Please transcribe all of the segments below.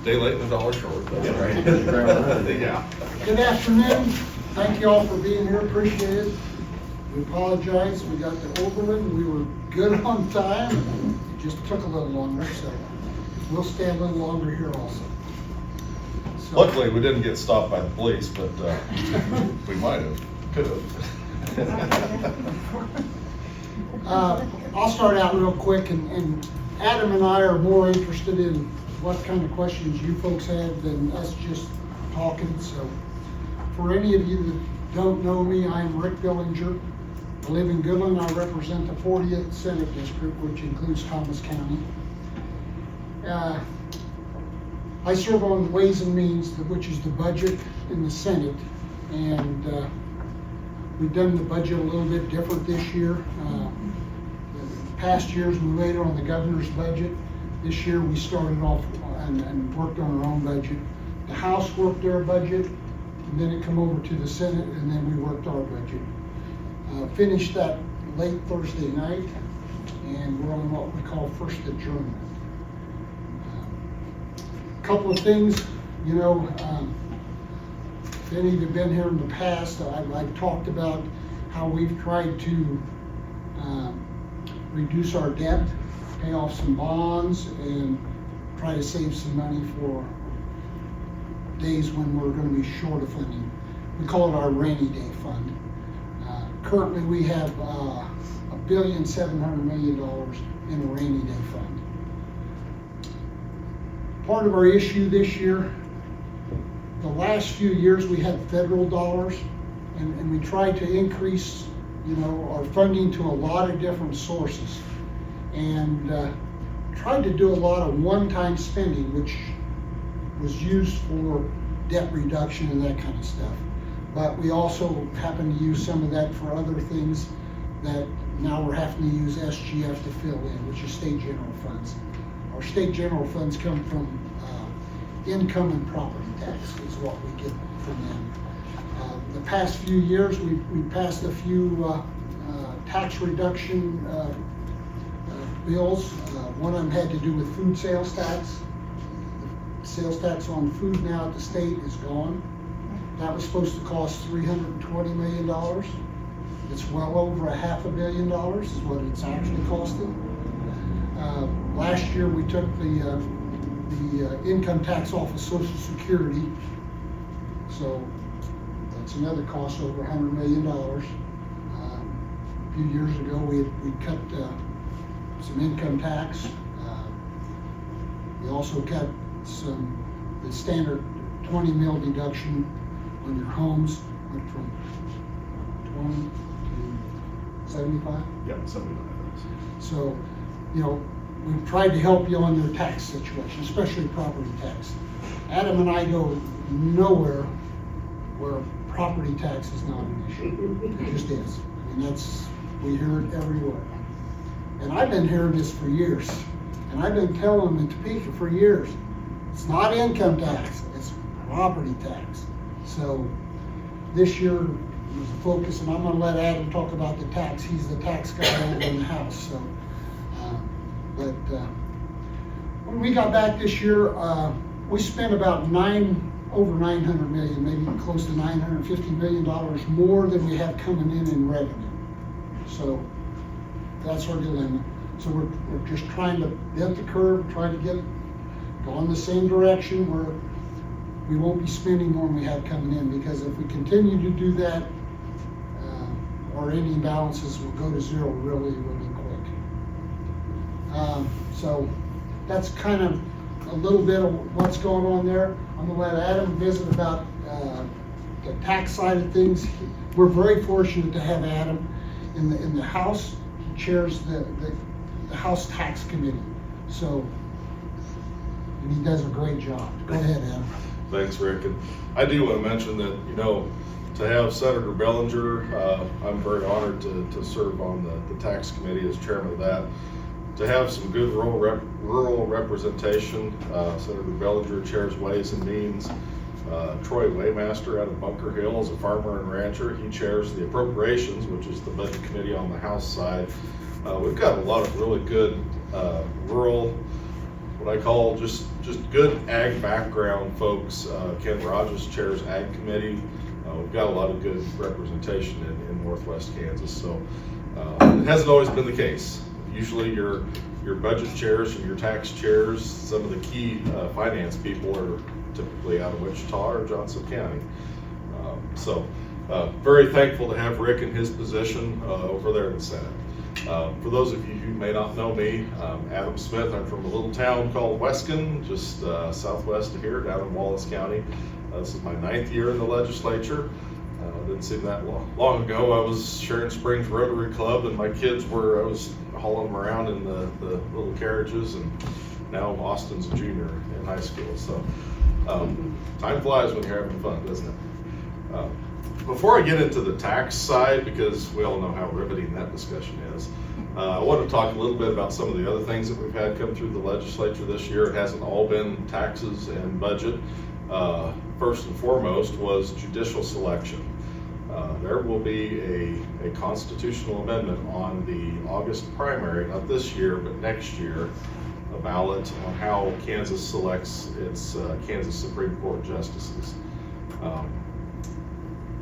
Day late and a dollar short. Yeah. Yeah. Good afternoon. Thank you all for being here. Appreciate it. We apologize. We got to Oberlin. We were good on time. It just took a little longer, so we'll stay a little longer here also. So, Luckily, we didn't get stopped by the police, but we might have, could have. I'll start out real quick, and Adam and I are more interested in what kind of questions you folks have than us just talking. So for any of you that don't know me, I'm Rick Billinger. I live in Goodland. I represent the 40th Senate District, which includes Thomas County. I serve on Ways and Means, which is the budget in the Senate, and we've done the budget a little bit different this year. Past years we waited on the governor's budget. This year we started off and worked on our own budget. The House worked their budget, and then it come over to the Senate, and then we worked our budget. Finished that late Thursday night, and we're on what we call first adjournment. Couple of things, you know, if any of you have been here in the past, I've talked about how we've tried to reduce our debt, pay off some bonds, and try to save some money for days when we're going to be short of funding. We call it our rainy day fund. Currently we have $1,700,000,000 in a rainy day fund. Part of our issue this year, the last few years we had federal dollars, and we tried to increase, you know, our funding to a lot of different sources, and tried to do a lot of one-time spending, which was used for debt reduction and that kind of stuff. But we also happen to use some of that for other things that now we're having to use SGF to fill in, which is state general funds. Our state general funds come from income and property tax is what we get from them. The past few years, we passed a few tax reduction bills. One of them had to do with food sales tax. The sales tax on food now at the state is gone. That was supposed to cost $320 million. It's well over $500 million is what it's actually costing. Last year we took the income tax off of Social Security, so that's another cost over $100 million. A few years ago we cut some income tax. We also cut the standard 20 mil deduction on your homes, went from 20 to 75. Yeah, 75. So, you know, we've tried to help you on your tax situation, especially property tax. Adam and I go nowhere where property tax is not an issue. It just is. I mean, we hear it everywhere. And I've been hearing this for years. And I've been telling them in Topeka for years, it's not income tax, it's property tax. So this year was a focus, and I'm gonna let Adam talk about the tax. He's the tax guy over in the House. So, when we got back this year, we spent about over 900 million, maybe close to $950 million more than we had coming in revenue. So that's our dilemma. So we're just trying to bend the curve, trying to go in the same direction where we won't be spending more than we have coming in, because if we continue to do that, our ending balances will go to zero really, really quick. So that's kind of a little bit of what's going on there. I'm gonna let Adam visit about the tax side of things. We're very fortunate to have Adam in the House. He chairs the House Tax Committee. So, and he does a great job. Go ahead, Adam. Thanks, Rick. And I do want to mention that, you know, to have Senator Billinger, I'm very honored to serve on the tax committee as chairman of that. To have some good rural representation, Senator Billinger chairs Ways and Means. Troy Waymaster out of Bunker Hill is a farmer and rancher. He chairs the Appropriations, which is the budget committee on the House side. We've got a lot of really good rural what I call just good ag background folks. Ken Rogers chairs Ag Committee. We've got a lot of good representation in Northwest Kansas, so it hasn't always been the case. Usually your budget chairs and your tax chairs, some of the key finance people are typically out of Wichita or Johnson County. Very thankful to have Rick in his position over there in the Senate. For those of you who may not know me, I'm Adam Smith. I'm from a little town called Weskin, just southwest of here, down in Wallace County. This is my 9th year in the legislature. Didn't seem that long ago. I was Sharon Springs Rotary Club, and my kids I was hauling them around in the little carriages, and now Austin's a junior in high school. So time flies when you're having fun, doesn't it? Before I get into the tax side, because we all know how riveting that discussion is, I want to talk a little bit about some of the other things that we've had come through the legislature this year. It hasn't all been taxes and budget. First and foremost was judicial selection. There will be a constitutional amendment on the August primary, not this year, but next year, a ballot on how Kansas selects its Kansas Supreme Court justices.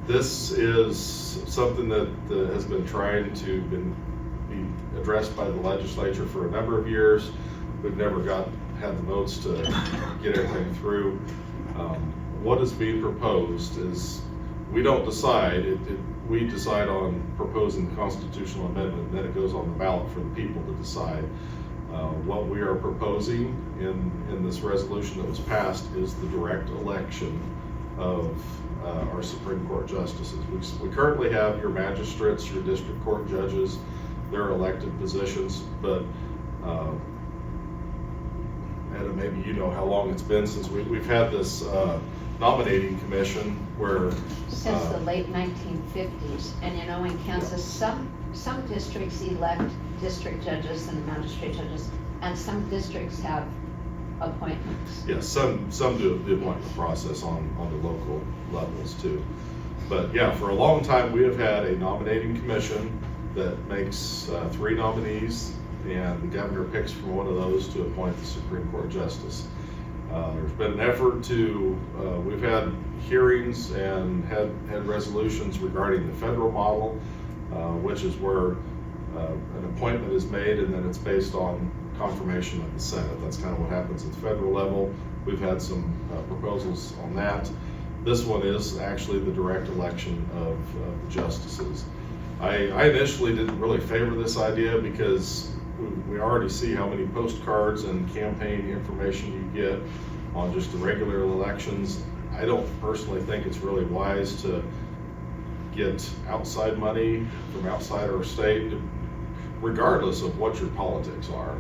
This is something that has been trying to be addressed by the legislature for a number of years. We've never had the votes to get everything through. What is being proposed is we don't decide, we decide on proposing the constitutional amendment, and then it goes on the ballot for the people to decide. What we are proposing in this resolution that was passed is the direct election of our Supreme Court justices. We currently have your magistrates, your district court judges, they're elected positions, but Etta, maybe you know how long it's been since we've had this nominating commission where since the late 1950s, and you know, in Kansas, some districts elect district judges and magistrate judges, and some districts have appointments. Yes, some do the appointment process on the local levels too. But yeah, for a long time we have had a nominating commission that makes 3 nominees, and the governor picks from one of those to appoint the Supreme Court justice. There's been an effort to, we've had hearings and had resolutions regarding the federal model, which is where an appointment is made and then it's based on confirmation of the Senate. That's kind of what happens at the federal level. We've had some proposals on that. This one is actually the direct election of the justices. I initially didn't really favor this idea because we already see how many postcards and campaign information you get on just the regular elections. I don't personally think it's really wise to get outside money from outside our state, regardless of what your politics are.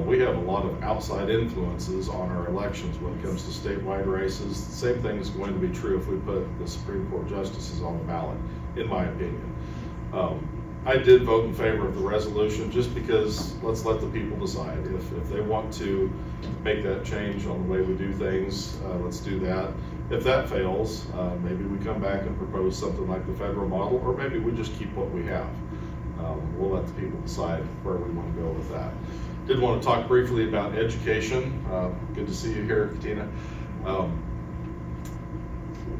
We have a lot of outside influences on our elections when it comes to statewide races. The same thing is going to be true if we put the Supreme Court justices on the ballot, in my opinion. I did vote in favor of the resolution just because let's let the people decide. If they want to make that change on the way we do things, let's do that. If that fails, maybe we come back and propose something like the federal model, or maybe we just keep what we have. We'll let the people decide where we want to go with that. Did want to talk briefly about education. Good to see you here, Katina.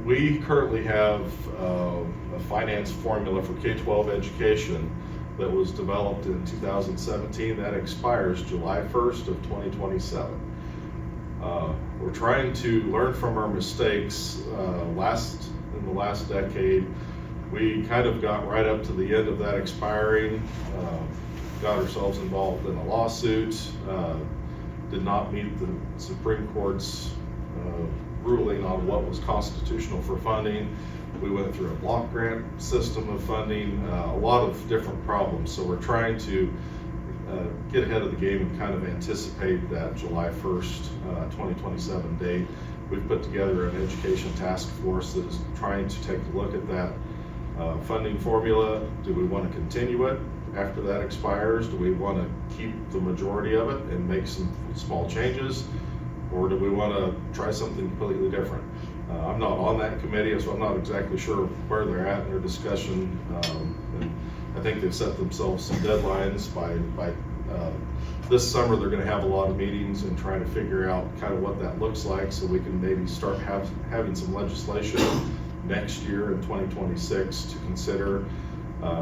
We currently have a finance formula for K-12 education that was developed in 2017 that expires July 1st of 2027. We're trying to learn from our mistakes. In the last decade, we kind of got right up to the end of that expiring, got ourselves involved in a lawsuit, did not meet the Supreme Court's ruling on what was constitutional for funding. We went through a block grant system of funding, a lot of different problems. So we're trying to get ahead of the game and kind of anticipate that July 1st, 2027 date. We've put together an education task force that is trying to take a look at that funding formula. Do we want to continue it after that expires? Do we want to keep the majority of it and make some small changes? Or do we want to try something completely different? I'm not on that committee, so I'm not exactly sure where they're at in their discussion. And I think they've set themselves some deadlines by This summer, they're gonna have a lot of meetings and trying to figure out kind of what that looks like, so we can maybe start having some legislation next year in 2026 to consider.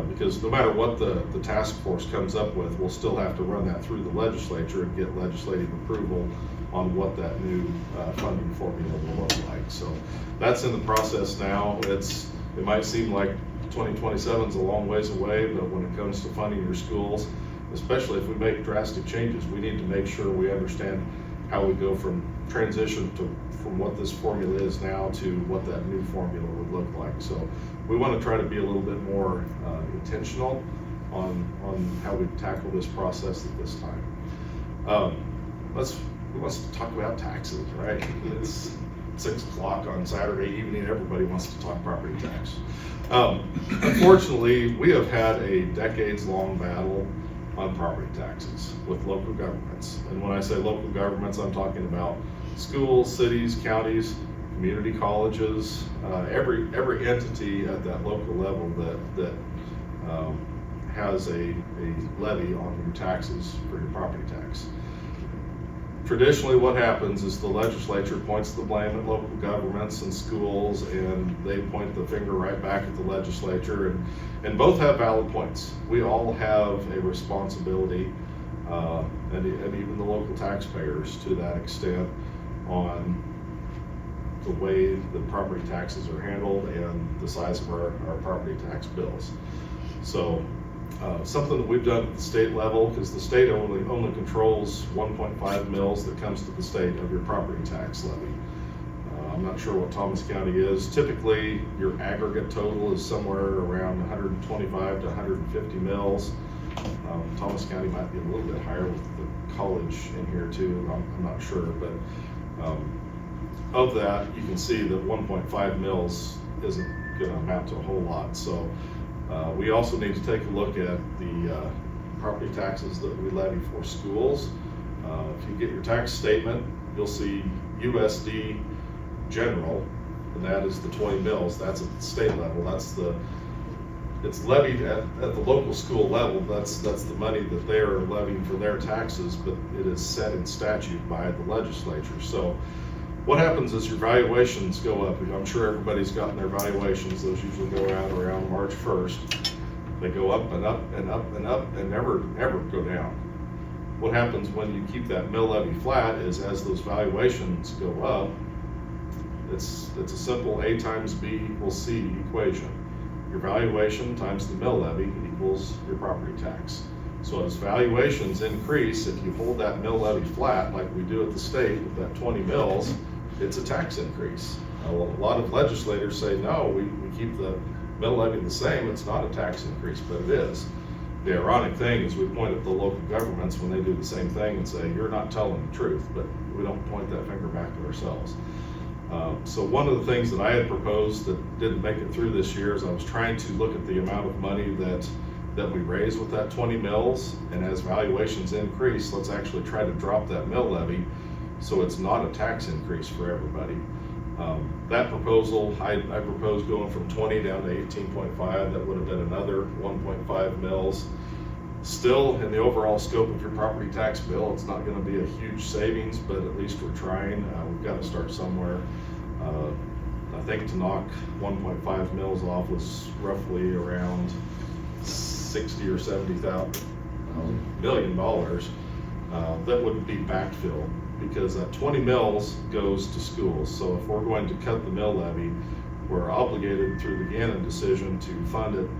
Because no matter what the task force comes up with, we'll still have to run that through the legislature and get legislative approval on what that new funding formula will look like. So that's in the process now. It might seem like 2027 is a long ways away, but when it comes to funding your schools, especially if we make drastic changes, we need to make sure we understand how we go from transition from what this formula is now to what that new formula would look like. So we want to try to be a little bit more intentional on how we tackle this process at this time. Let's talk about taxes, right? It's 6 o'clock on Saturday evening, everybody wants to talk property tax. Unfortunately, we have had a decades-long battle on property taxes with local governments. And when I say local governments, I'm talking about schools, cities, counties, community colleges, every entity at that local level that has a levy on your taxes for your property tax. Traditionally, what happens is the legislature points the blame at local governments and schools, and they point the finger right back at the legislature, and both have valid points. We all have a responsibility, and even the local taxpayers to that extent, on the way the property taxes are handled and the size of our property tax bills. So something that we've done at the state level, because the state only controls 1.5 mils that comes to the state of your property tax levy. I'm not sure what Thomas County is. Typically, your aggregate total is somewhere around 125 to 150 mils. Thomas County might be a little bit higher with the college in here too. I'm not sure, but of that, you can see that 1.5 mils isn't going to amount to a whole lot. So we also need to take a look at the property taxes that we levy for schools. If you get your tax statement, you'll see USD general, and that is the 20 mils. That's at the state level. It's levied at the local school level. That's the money that they are levying for their taxes, but it is set in statute by the legislature. So what happens is your valuations go up. I'm sure everybody's gotten their valuations. Those usually go out around March 1st. They go up and up and up and up and never go down. What happens when you keep that mill levy flat is as those valuations go up, it's a simple A times B equals C equation. Your valuation times the mill levy equals your property tax. So as valuations increase, if you hold that mill levy flat like we do at the state with that 20 mils, it's a tax increase. A lot of legislators say, no, we keep the mill levy the same, it's not a tax increase, but it is. The ironic thing is we point at the local governments when they do the same thing and say, you're not telling the truth, but we don't point that finger back at ourselves. So one of the things that I had proposed that didn't make it through this year is I was trying to look at the amount of money that we raise with that 20 mils, and as valuations increase, let's actually try to drop that mill levy so it's not a tax increase for everybody. That proposal, I proposed going from 20 down to 18.5. That would have been another 1.5 mils. Still, in the overall scope of your property tax bill, it's not going to be a huge savings, but at least we're trying. We've got to start somewhere. I think to knock 1.5 mils off was roughly around 60 or 70,000 million dollars. That would be backfilled because that 20 mils goes to schools. So if we're going to cut the mill levy, we're obligated through the Gannon decision to fund it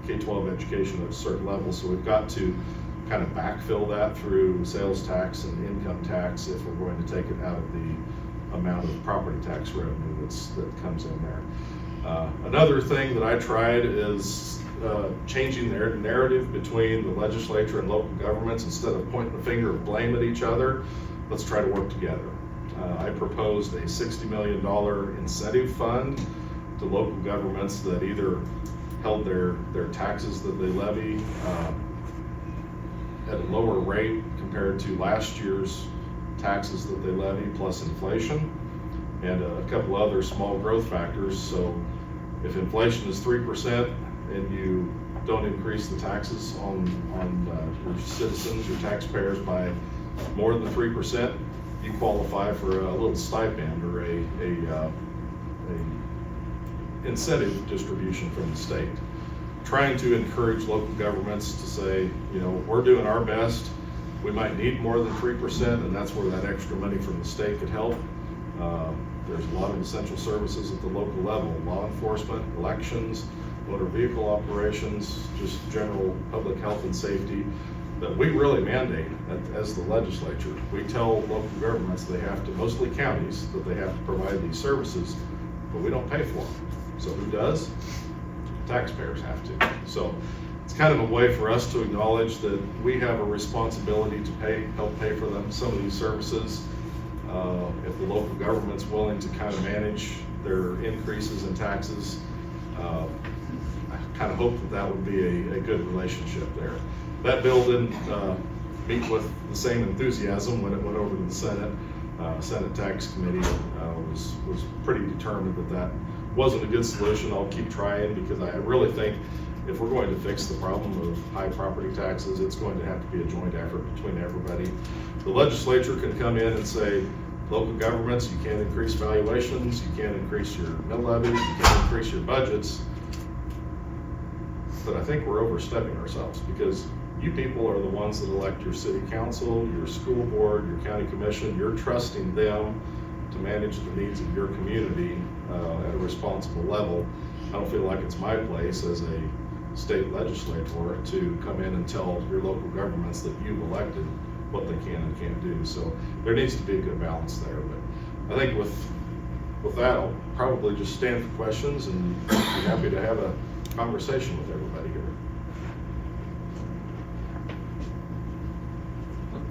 K-12 education at a certain level, so we've got to kind of backfill that through sales tax and income tax if we're going to take it out of the amount of property tax revenue that comes in there. Another thing that I tried is changing their narrative between the legislature and local governments. Instead of pointing the finger of blame at each other, let's try to work together. I proposed a $60 million incentive fund to local governments that either held their taxes that they levy at a lower rate compared to last year's taxes that they levy plus inflation, and a couple other small growth factors. So if inflation is 3% and you don't increase the taxes on your citizens, your taxpayers by more than 3%, you qualify for a little stipend or a incentive distribution from the state. Trying to encourage local governments to say, you know, we're doing our best. We might need more than 3%, and that's where that extra money from the state could help. There's a lot of essential services at the local level, law enforcement, elections, motor vehicle operations, just general public health and safety, that we really mandate as the legislature. We tell local governments they have to, mostly counties, that they have to provide these services, but we don't pay for them. So who does? Taxpayers have to. So it's kind of a way for us to acknowledge that we have a responsibility to help pay for them, some of these services. If the local government's willing to kind of manage their increases in taxes, I kind of hope that would be a good relationship there. That bill didn't meet with the same enthusiasm when it went over to the Senate. Senate Tax Committee was pretty determined that wasn't a good solution. I'll keep trying, because I really think if we're going to fix the problem of high property taxes, it's going to have to be a joint effort between everybody. The legislature can come in and say, local governments, you can't increase valuations, you can't increase your mill levies, you can't increase your budgets. But I think we're overstepping ourselves, because you people are the ones that elect your city council, your school board, your county commission. You're trusting them to manage the needs of your community at a responsible level. I don't feel like it's my place as a state legislator to come in and tell your local governments that you've elected what they can and can't do. So there needs to be a good balance there. But I think with that, I'll probably just stand for questions and be happy to have a conversation with everybody here.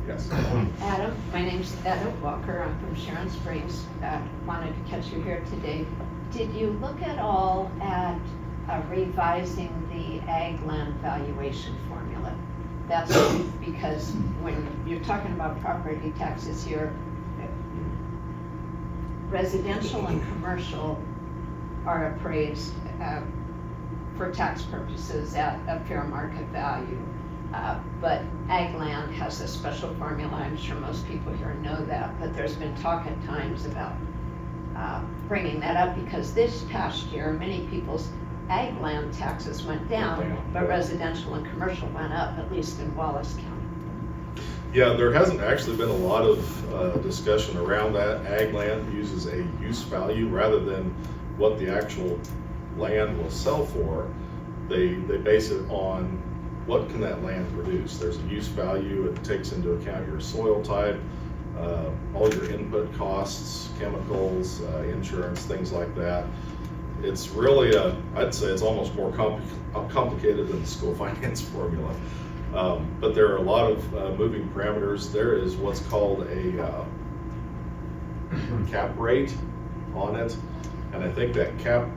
Yes. Adam, my name's Etta Walker. I'm from Sharon Springs. Wanted to catch you here today. Did you look at all at revising the ag land valuation formula? That's because when you're talking about property taxes here, residential and commercial are appraised for tax purposes at a fair market value. But ag land has a special formula. I'm sure most people here know that, but there's been talk at times about bringing that up, because this past year, many people's ag land taxes went down, but residential and commercial went up, at least in Wallace County. Yeah, there hasn't actually been a lot of discussion around that. Ag land uses a use value rather than what the actual land will sell for. They base it on what can that land produce. There's a use value. It takes into account your soil type, all your input costs, chemicals, insurance, things like that. It's really I'd say it's almost more complicated than the school finance formula. But there are a lot of moving parameters. There is what's called a cap rate on it. And I think that cap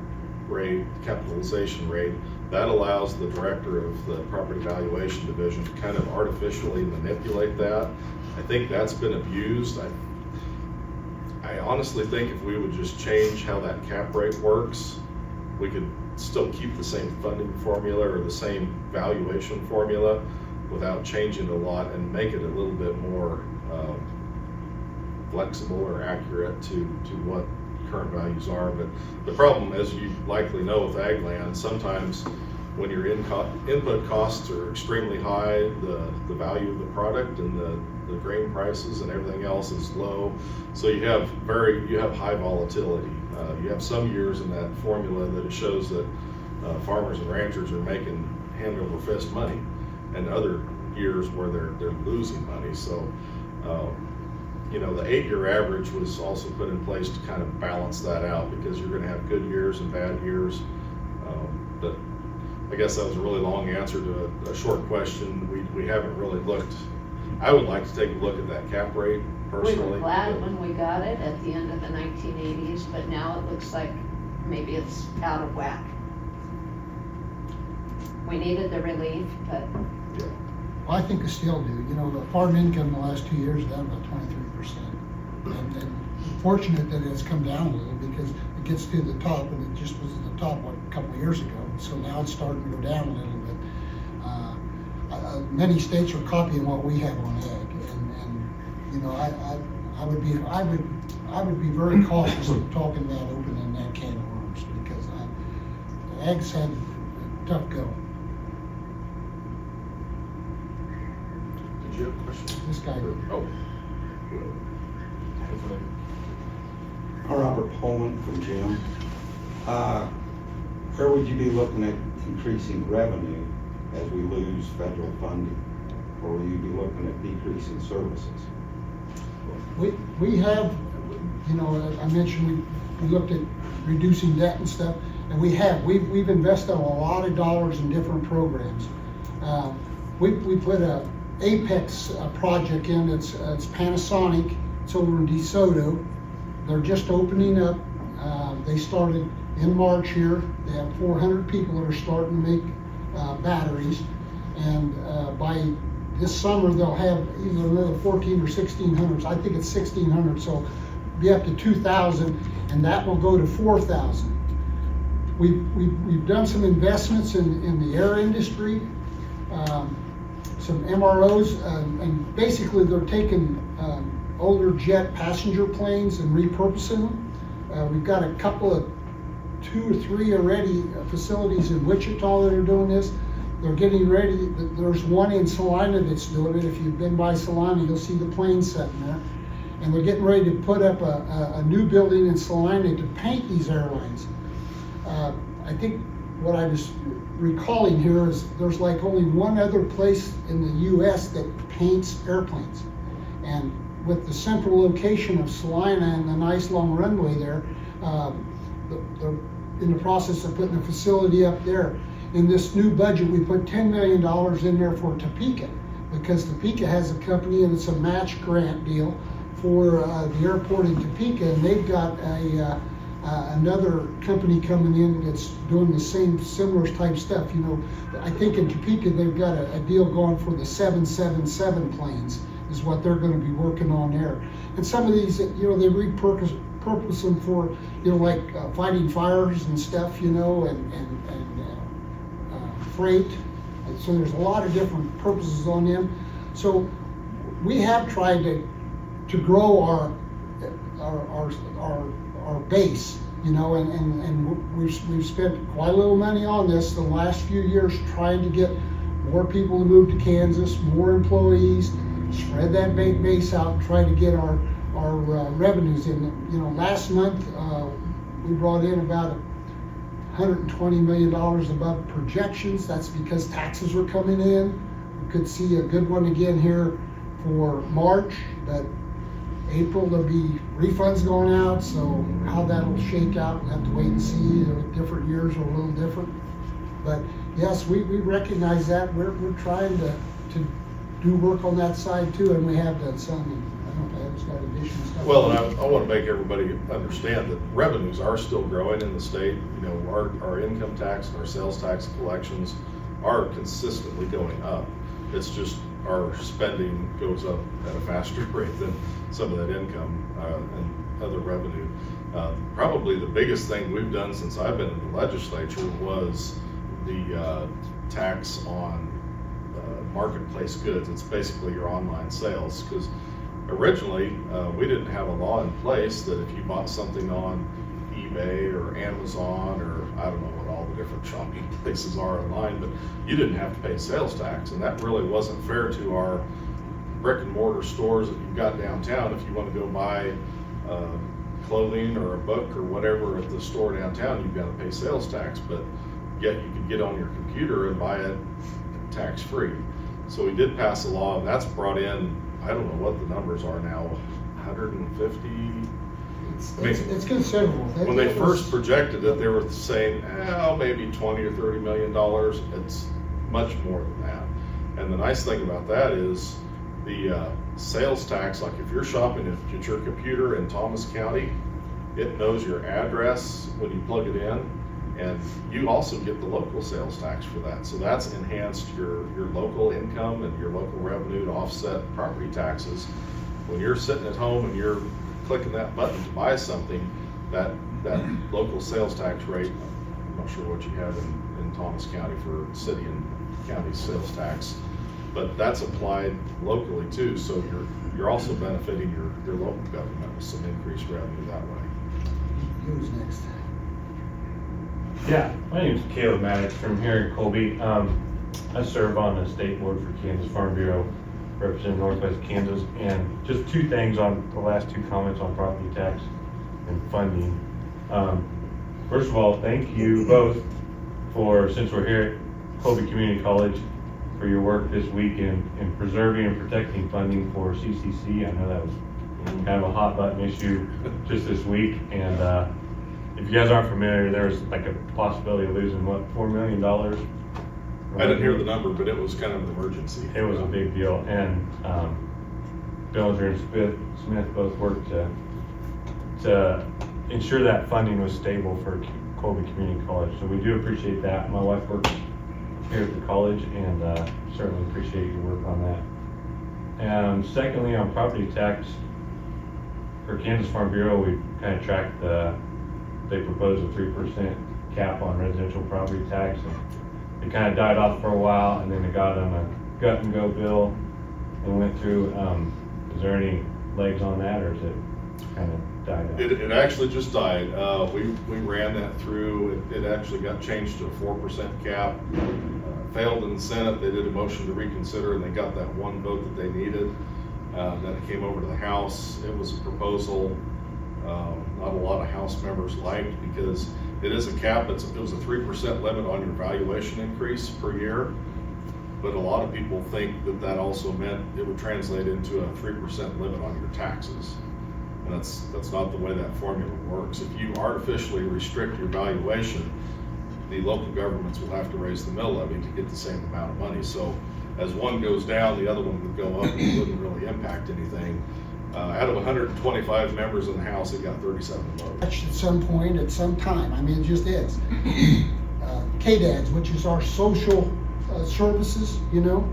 rate, capitalization rate, that allows the director of the property valuation division to kind of artificially manipulate that. I think that's been abused. I honestly think if we would just change how that cap rate works, we could still keep the same funding formula or the same valuation formula without changing a lot, and make it a little bit more flexible or accurate to what current values are. But the problem, as you likely know with ag land, sometimes when your input costs are extremely high, the value of the product and the grain prices and everything else is low. So you have high volatility. You have some years in that formula that it shows that farmers and ranchers are making hand over fist money, and other years where they're losing money. So the 8-year average was also put in place to kind of balance that out, because you're going to have good years and bad years. But I guess that was a really long answer to a short question. We haven't really looked. I would like to take a look at that cap rate personally. We were glad when we got it at the end of the 1980s, but now it looks like maybe it's out of whack. We needed the relief, but. Yeah. Well, I think we still do. The farm income in the last 2 years is down about 23%. And fortunate that it's come down a little, because it gets to the top, and it just was at the top a couple of years ago. So now it's starting to go down a little bit. many states are copying what we have on ag, and you know, I would be very cautious of talking about opening that can of worms, because ag's had a tough go. Did you have a question? This guy. Oh. Robert Pullman from Jim. Where would you be looking at increasing revenue as we lose federal funding? Or will you be looking at decreasing services? We have, you know, I mentioned we looked at reducing debt and stuff, and we've invested a lot of dollars in different programs. We put a Apex project in, it's Panasonic, it's over in DeSoto. They're just opening up. They started in March here. They have 400 people that are starting to make batteries, and by this summer they'll have either another 1,400 or 1,600. I think it's 1,600, so be up to 2,000, and that will go to 4,000. We've done some investments in the air industry, some MROs, and basically they're taking older jet passenger planes and repurposing them. We've got a couple of 2 or 3 already facilities in Wichita that are doing this. They're getting ready. There's one in Salina that's doing it. If you've been by Salina, you'll see the plane sitting there. And they're getting ready to put up a new building in Salina to paint these airlines. I think what I was recalling here is there's like only one other place in the US that paints airplanes. And with the central location of Salina and the nice long runway there, they're in the process of putting a facility up there. In this new budget, we put $10 million in there for Topeka, because Topeka has a company and it's a match grant deal for the airport in Topeka, and they've got another company coming in that's doing the same similar type stuff. You know, I think in Topeka they've got a deal going for the 777 planes is what they're going to be working on there. And some of these, you know, they repurpose them for, you know, like fighting fires and stuff, you know, and freight. And so there's a lot of different purposes on them. So we have tried to grow our base, you know, and we've spent quite a little money on this the last few years, trying to get more people to move to Kansas, more employees, spread that base out, try to get our revenues in. You know, last month we brought in about $120 million above projections. That's because taxes were coming in. We could see a good one again here for March, but April there'll be refunds going out, so how that'll shake out, we'll have to wait and see. You know, different years are a little different. But yes, we recognize that. We're trying to do work on that side too, and we have done some. I don't know if Adam's got additional stuff. Well, and I want to make everybody understand that revenues are still growing in the state. You know, our income tax and our sales tax collections are consistently going up. It's just our spending goes up at a faster rate than some of that income and other revenue. Probably the biggest thing we've done since I've been in the legislature was the tax on marketplace goods. It's basically your online sales, because originally we didn't have a law in place that if you bought something on eBay or Amazon, or I don't know what all the different shopping places are online, but you didn't have to pay sales tax, and that really wasn't fair to our brick and mortar stores that you've got downtown. If you want to go buy clothing or a book or whatever at the store downtown, you've got to pay sales tax, but yet you could get on your computer and buy it tax free. So we did pass a law, and that's brought in, I don't know what the numbers are now, 150. It's considerable. When they first projected it, they were saying, maybe 20 or 30 million dollars. It's much more than that. And the nice thing about that is the sales tax, like if you're shopping at your computer in Thomas County, it knows your address when you plug it in, and you also get the local sales tax for that. So that's enhanced your local income and your local revenue to offset property taxes. When you're sitting at home and you're clicking that button to buy something, that local sales tax rate, I'm not sure what you have in Thomas County for city and county sales tax, but that's applied locally too, so you're also benefiting your local government with some increased revenue that way. Who's next? Yeah, my name's Caleb Maddox from here in Colby. I serve on the state board for Kansas Farm Bureau, representing Northwest Kansas, and just two things on the last two comments on property tax and funding. First of all, thank you both for, since we're here at Colby Community College, for your work this week in preserving and protecting funding for CCC. I know that was kind of a hot button issue just this week, and if you guys aren't familiar, there's like a possibility of losing, what, $4 million? I didn't hear the number, but it was kind of an emergency. It was a big deal, and Billinger and Smith both worked to ensure that funding was stable for Colby Community College. So we do appreciate that. My wife works here at the college, and certainly appreciate your work on that. Secondly, on property tax, for Kansas Farm Bureau, we kind of tracked they proposed a 3% cap on residential property tax, and it kind of died off for a while, and then it got on a gut and go bill and went through. Is there any legs on that, or is it kind of died out? It actually just died. We ran that through. It actually got changed to a 4% cap. Failed in the Senate. They did a motion to reconsider, and they got that one vote that they needed. Then it came over to the House. It was a proposal not a lot of House members liked, because it is a cap. It was a 3% limit on your valuation increase per year. But a lot of people think that also meant it would translate into a 3% limit on your taxes. And that's not the way that formula works. If you artificially restrict your valuation, the local governments will have to raise the mill levy to get the same amount of money. So as one goes down, the other one would go up, and it wouldn't really impact anything. Out of 125 members in the House, it got 37 votes. At some point, at some time, I mean, it just is. KDADS, which is our social services, you know,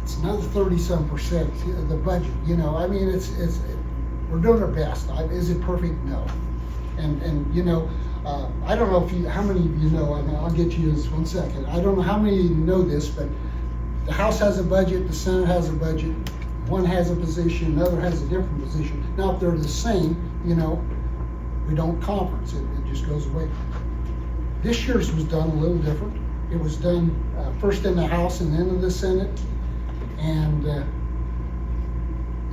it's another 30-some% of the budget, you know. I mean, we're doing our best. Is it perfect? No. And you know, I don't know how many of you know, I mean, I'll get you this 1 second. I don't know how many of you know this, but the House has a budget, the Senate has a budget, one has a position, another has a different position. Now, if they're the same, you know, we don't conference, it just goes away. This year's was done a little different. It was done first in the House and then in the Senate, and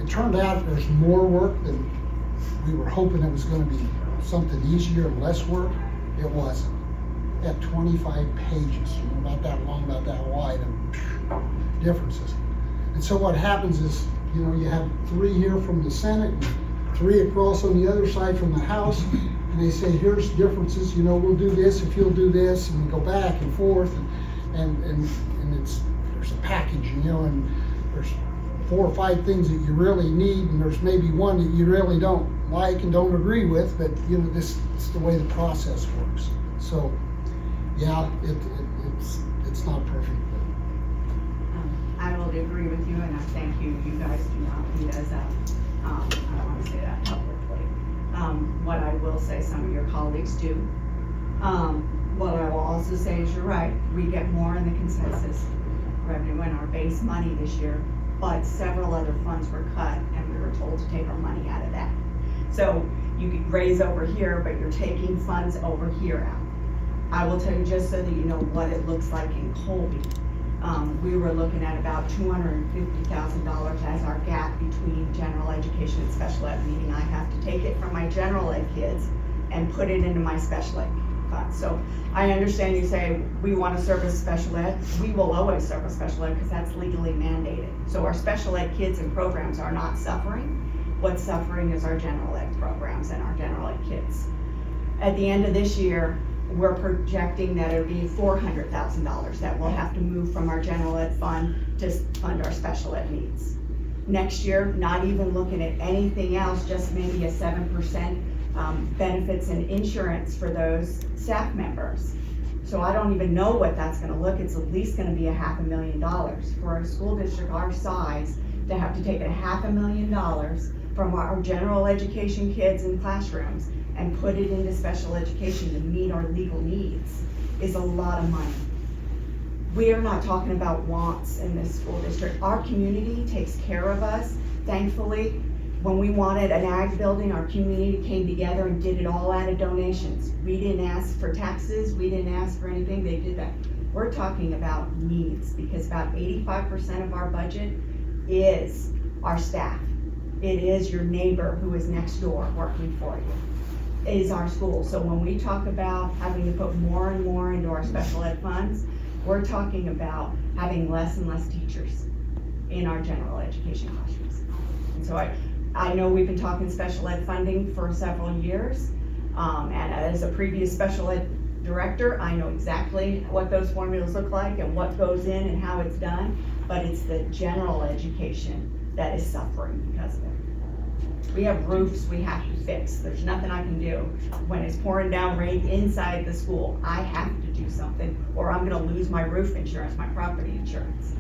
it turned out there's more work than we were hoping. It was going to be something easier and less work. It wasn't. It had 25 pages, you know, about that long, about that wide, and differences. And so what happens is, you know, you have 3 here from the Senate and 3 across on the other side from the House, and they say, here's differences, you know, we'll do this if you'll do this, and we go back and forth, and there's a package, you know, and there's 4 or 5 things that you really need, and there's maybe one that you really don't like and don't agree with, but you know, this is the way the process works. So yeah, it's not perfect. I will agree with you, and I thank you. You guys do not lead us up. I don't want to say that publicly. What I will say, some of your colleagues do. What I will also say is you're right. We get more in the consensus revenue in our base money this year, but several other funds were cut, and we were told to take our money out of that. So you could raise over here, but you're taking funds over here out. I will tell you, just so that you know what it looks like in Colby. We were looking at about $250,000 as our gap between general education and special ed, meaning I have to take it from my general ed kids and put it into my special ed fund. So I understand you say we want to service special ed. We will always service special ed because that's legally mandated. So our special ed kids and programs are not suffering. What's suffering is our general ed programs and our general ed kids. At the end of this year, we're projecting that it'll be $400,000 that we'll have to move from our general ed fund to fund our special ed needs. Next year, not even looking at anything else, just maybe a 7% benefits and insurance for those staff members. So I don't even know what that's gonna look. It's at least gonna be $500,000 for a school district our size to have to take $500,000 from our general education kids in classrooms and put it into special education to meet our legal needs is a lot of money. We are not talking about wants in this school district. Our community takes care of us, thankfully. When we wanted an ag building, our community came together and did it all out of donations. We didn't ask for taxes, we didn't ask for anything, they did that. We're talking about needs, because about 85% of our budget is our staff. It is your neighbor who is next door working for you. It is our school. So when we talk about having to put more and more into our special ed funds, we're talking about having less and less teachers in our general education classrooms. And so I know we've been talking special ed funding for several years, and as a previous special ed director, I know exactly what those formulas look like and what goes in and how it's done, but it's the general education that is suffering because of it. We have roofs we have to fix. There's nothing I can do. When it's pouring down rain inside the school, I have to do something, or I'm gonna lose my roof insurance, my property insurance.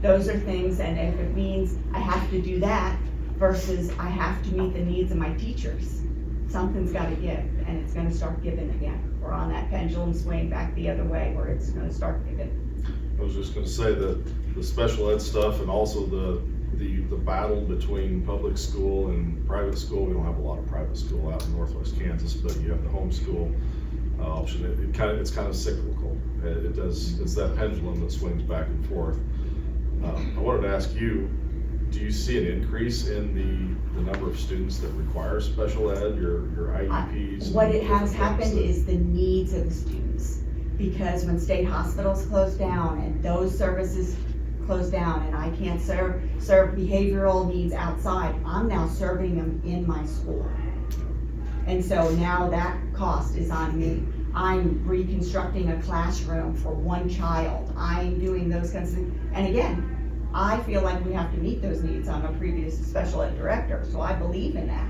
Those are things, and if it means I have to do that versus I have to meet the needs of my teachers, something's gotta give, and it's gonna start giving again. We're on that pendulum swing back the other way where it's gonna start giving. I was just gonna say that the special ed stuff and also the battle between public school and private school, we don't have a lot of private school out in northwest Kansas, but you have the homeschool option. It's kind of cyclical. It's that pendulum that swings back and forth. I wanted to ask you, do you see an increase in the number of students that require special ed, your IEPs? What it has happened is the needs of the students, because when state hospitals close down and those services close down and I can't serve behavioral needs outside, I'm now serving them in my school. And so now that cost is on me. I'm reconstructing a classroom for one child. I'm doing those kinds of things. And again, I feel like we have to meet those needs. I'm a previous special ed director, so I believe in that.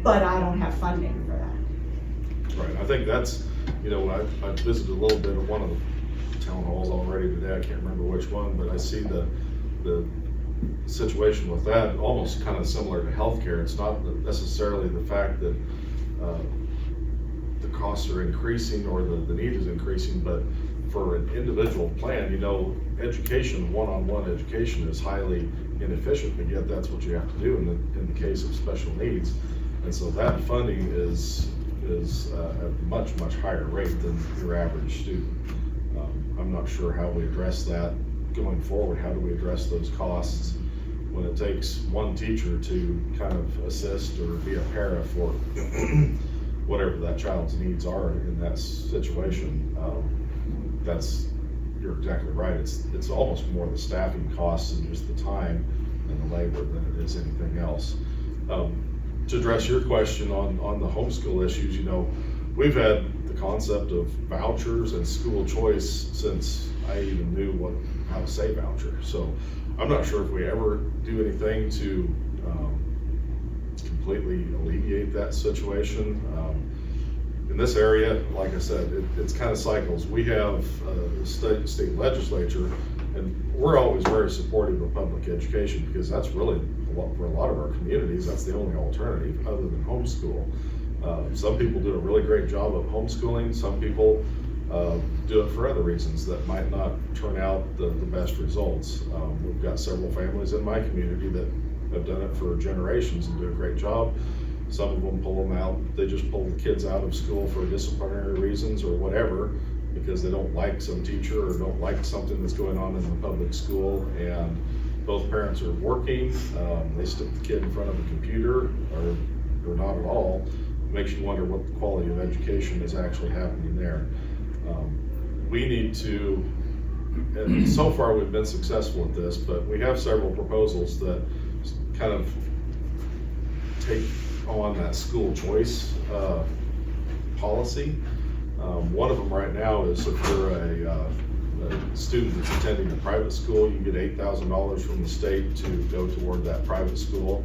But I don't have funding for that. Right, I think that's, when I visited a little bit of one of the town halls already today, I can't remember which one, but I see the situation with that, almost kind of similar to healthcare. It's not necessarily the fact that the costs are increasing or the need is increasing, but for an individual plan, education, one-on-one education is highly inefficient, but yet that's what you have to do in the case of special needs. And so that funding is at a much, much higher rate than your average student. I'm not sure how we address that going forward. How do we address those costs when it takes one teacher to kind of assist or be a para for whatever that child's needs are in that situation? You're exactly right. It's almost more the staffing costs and just the time and the labor than it is anything else. To address your question on the homeschool issues, we've had the concept of vouchers and school choice since I even knew how to say voucher. So I'm not sure if we ever do anything to completely alleviate that situation. In this area, like I said, it's kind of cycles. We have a state legislature, and we're always very supportive of public education because that's really, for a lot of our communities, that's the only alternative other than homeschool. Some people do a really great job of homeschooling. Some people do it for other reasons that might not turn out the best results. We've got several families in my community that have done it for generations and do a great job. Some of them pull them out. They just pull the kids out of school for disciplinary reasons or whatever, because they don't like some teacher or don't like something that's going on in the public school, and both parents are working. They stick the kid in front of a computer or not at all. It makes you wonder what the quality of education is actually happening there. We need to, and so far we've been successful at this, but we have several proposals that kind of take on that school choice policy. One of them right now is if you're a student that's attending a private school, you get $8,000 from the state to go toward that private school.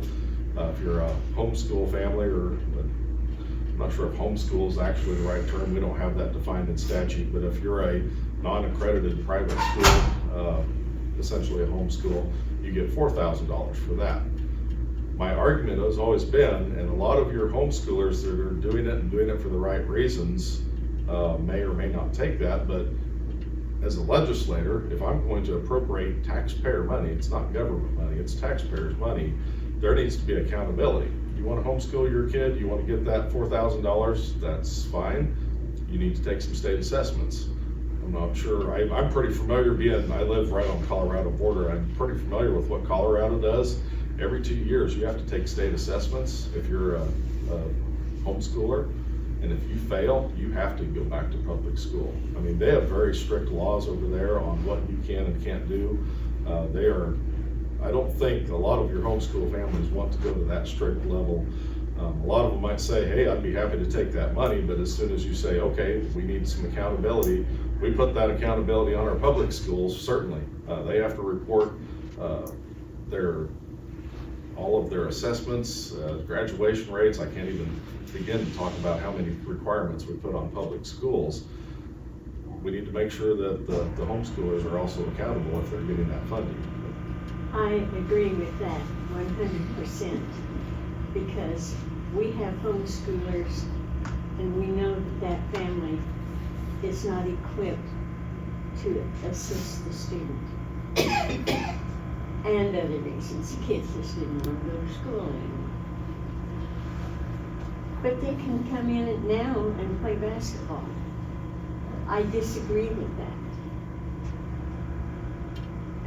If you're a homeschool family, or I'm not sure if homeschool is actually the right term, we don't have that defined in statute, but if you're a non-accredited private school, essentially a homeschool, you get $4,000 for that. My argument has always been, and a lot of your homeschoolers that are doing it and doing it for the right reasons may or may not take that, but as a legislator, if I'm going to appropriate taxpayer money, it's not government money, it's taxpayers' money, there needs to be accountability. You wanna homeschool your kid, you wanna get that $4,000, that's fine. You need to take some state assessments. I'm not sure, I'm pretty familiar I live right on Colorado border, I'm pretty familiar with what Colorado does. Every 2 years, you have to take state assessments if you're a homeschooler. And if you fail, you have to go back to public school. I mean, they have very strict laws over there on what you can and can't do. I don't think a lot of your homeschool families want to go to that strict level. A lot of them might say, hey, I'd be happy to take that money, but as soon as you say, okay, we need some accountability, we put that accountability on our public schools, certainly. They have to report all of their assessments, graduation rates. I can't even begin to talk about how many requirements we put on public schools. We need to make sure that the homeschoolers are also accountable if they're getting that funding. I agree with that 100%, because we have homeschoolers and we know that family is not equipped to assist the student. And other reasons, kids just didn't want to go to school anymore. But they can come in now and play basketball. I disagree with that.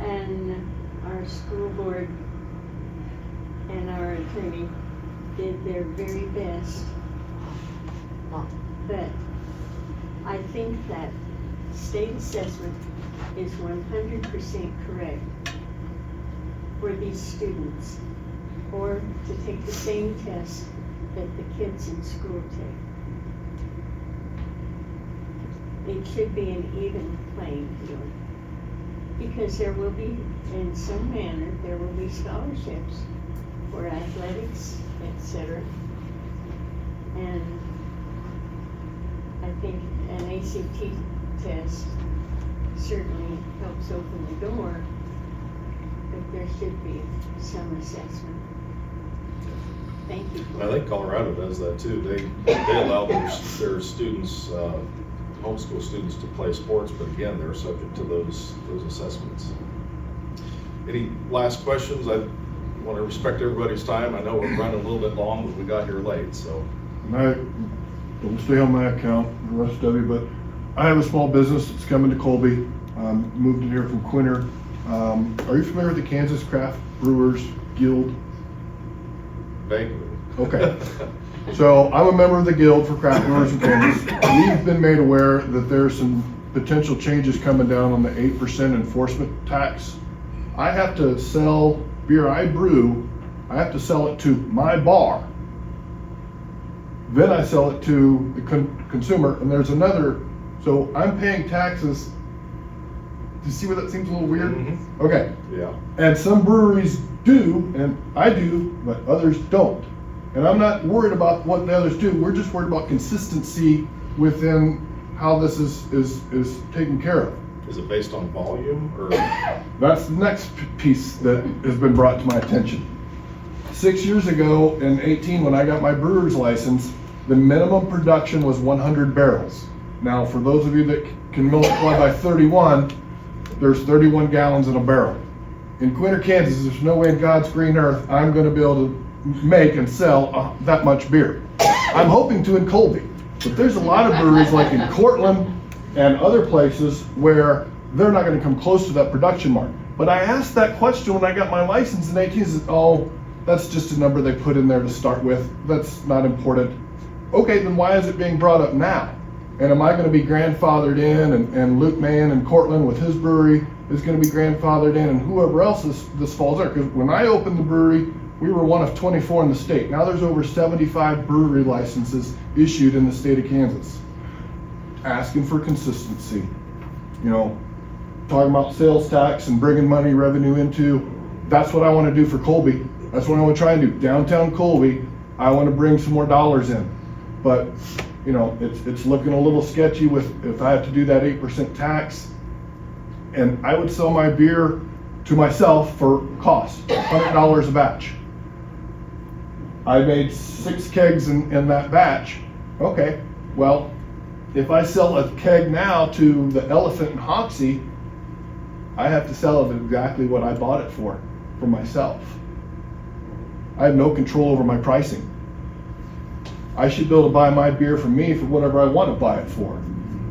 And our school board and our attorney did their very best. But I think that state assessment is 100% correct for these students, or to take the same test that the kids in school take. It should be an even playing field, because there will be, in some manner, there will be scholarships for athletics, etc. And I think an ACT test certainly helps open the door, but there should be some assessment. Thank you. I think Colorado does that too. They allow their students, homeschool students, to play sports, but again, they're subject to those assessments. Any last questions? I want to respect everybody's time. I know we're running a little bit long, but we got here late, so. I don't stay on my account, the rest of you, but I have a small business that's coming to Colby. Moved in here from Quinter. Are you familiar with the Kansas Craft Brewers Guild? Vaguely. Okay. So I'm a member of the Guild for Craft Brewers in Kansas. We've been made aware that there's some potential changes coming down on the 8% enforcement tax. I have to sell beer I brew, I have to sell it to my bar. Then I sell it to the consumer, and there's another, so I'm paying taxes. Do you see where that seems a little weird? Mm-hmm. Okay. Yeah. And some breweries do, and I do, but others don't. And I'm not worried about what the others do. We're just worried about consistency within how this is taken care of. Is it based on volume or? That's the next piece that has been brought to my attention. 6 years ago in 18, when I got my brewer's license, the minimum production was 100 barrels. Now, for those of you that can multiply by 31, there's 31 gallons in a barrel. In Quinter, Kansas, there's no way in God's green earth I'm going to be able to make and sell that much beer. I'm hoping to in Colby, but there's a lot of breweries like in Cortland and other places where they're not going to come close to that production mark. But I asked that question when I got my license in 18, said, oh, that's just a number they put in there to start with. That's not important. Okay, then why is it being brought up now? And am I going to be grandfathered in, and Luke Mann in Cortland with his brewery is going to be grandfathered in, and whoever else this falls under? Because when I opened the brewery, we were one of 24 in the state. Now there's over 75 brewery licenses issued in the state of Kansas. Asking for consistency. You know, talking about sales tax and bringing money revenue into, that's what I want to do for Colby. That's what I want to try and do. Downtown Colby, I want to bring some more dollars in. But, you know, it's looking a little sketchy with, if I have to do that 8% tax, and I would sell my beer to myself for cost, $100 a batch. I made 6 kegs in that batch. Okay, well, if I sell a keg now to the Elephant in Hoxie, I have to sell it exactly what I bought it for myself. I have no control over my pricing. I should be able to buy my beer from me for whatever I want to buy it for.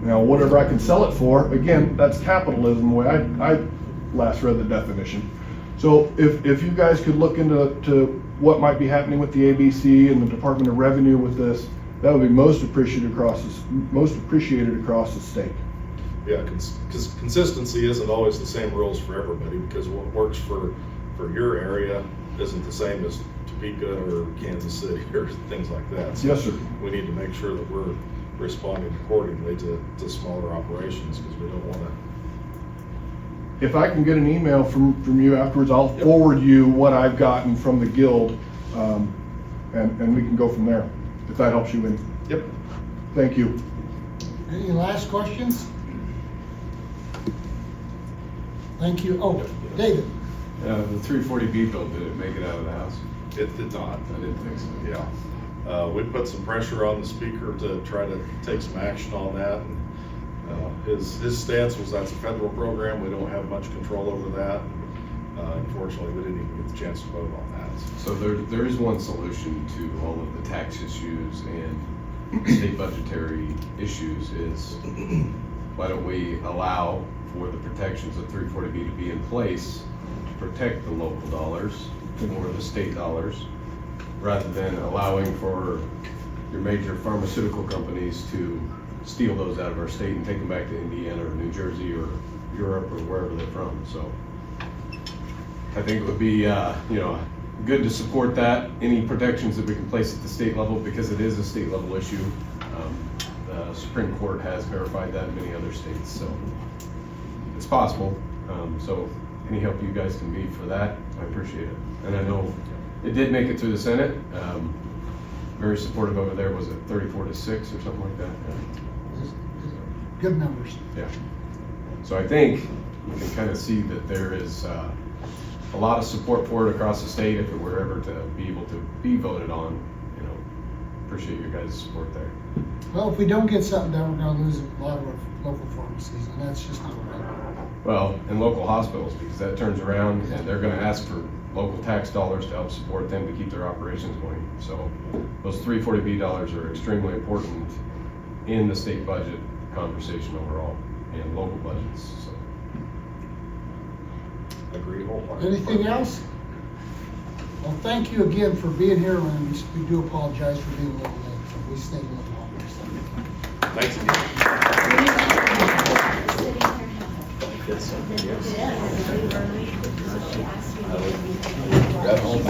Now, whatever I can sell it for, again, that's capitalism, the way I last read the definition. So if you guys could look into what might be happening with the ABC and the Department of Revenue with this, that would be most appreciated across the state. Yeah, because consistency isn't always the same rules for everybody, because what works for your area isn't the same as Topeka or Kansas City or things like that. So Yes, sir. we need to make sure that we're responding accordingly to smaller operations, because we don't want to. If I can get an email from you afterwards, I'll forward you what I've gotten from the guild, and we can go from there, if that helps you in. Yep. Thank you. Any last questions? Thank you. Oh, David. The 340B bill, did it make it out of the House? It did not. I didn't think so. Yeah. We put some pressure on the speaker to try to take some action on that. And, his stance was that's a federal program. We don't have much control over that. Unfortunately, we didn't even get the chance to vote on that. So there is one solution to all of the tax issues and state budgetary issues is why don't we allow for the protections of 340B to be in place to protect the local dollars or the state dollars, rather than allowing for your major pharmaceutical companies to steal those out of our state and take them back to Indiana or New Jersey or Europe or wherever they're from. So I think it would be, good to support that. Any protections that we can place at the state level, because it is a state level issue. The Supreme Court has verified that in many other states, so it's possible. So any help you guys can be for that, I appreciate it. And I know it did make it through the Senate. Very supportive over there. Was it 34-6 or something like that? Good numbers. Yeah. So I think you can kind of see that there is a lot of support for it across the state if it were ever to be able to be voted on. Appreciate your guys' support there. Well, if we don't get something done, we're gonna lose a lot of our local pharmacies, and that's just not right. Well, and local hospitals, because that turns around and they're gonna ask for local tax dollars to help support them to keep their operations going. So those 340B dollars are extremely important in the state budget conversation overall and local budgets, so. Agree wholeheartedly. Anything else? Well, thank you again for being here, and we do apologize for being a little late. We stayed a little longer. Thanks again. Yes.